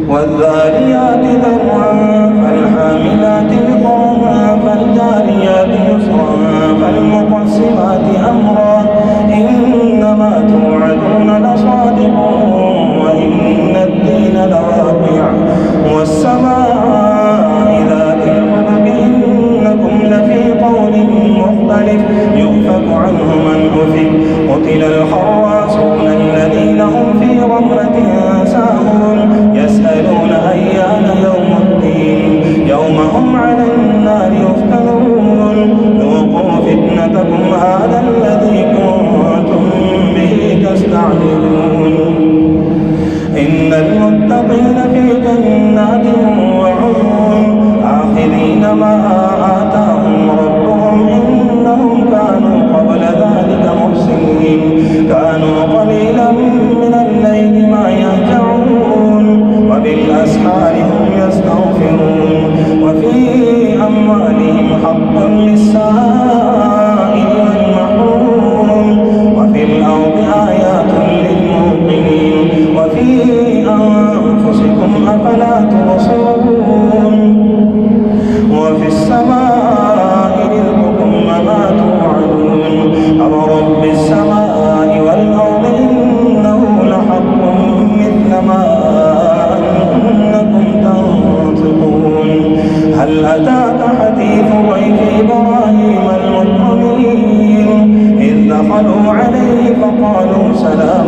والذاريات ذرعا فالحاملات وقرا فالجاريات يسرا فالمقسمات أمرا إنما توعدون لصادق وإن الدين لواقع والسماء ذات الحبك إنكم لفي قول مختلف يؤفك عنه من أفك قتل الخراصون الذين هم في غمرة ساهون يسألون أيان يوم الدين يوم هم على النار يفتنون ذوقوا فتنتكم هذا الذي كنتم به تستعجلون إن المتقين في جنات وعيون آخذين ما آتاهم ربهم إنهم كانوا قبل ذلك محسنين كانوا قليلا من الليل ما يهجعون وبالأسحار هم يستغفرون وفي أموالهم حق للسائل والمحروم وفي الأرض آيات للموقنين وفي أنفسكم أفلا تبصرون وفي السماء رزقكم وما توعدون أورب السماء والأرض إنه لحق مثل ما أنكم تنطقون هل أتاك حديث ضيف إبراهيم المكرمين إذ دخلوا عليه فقالوا سلام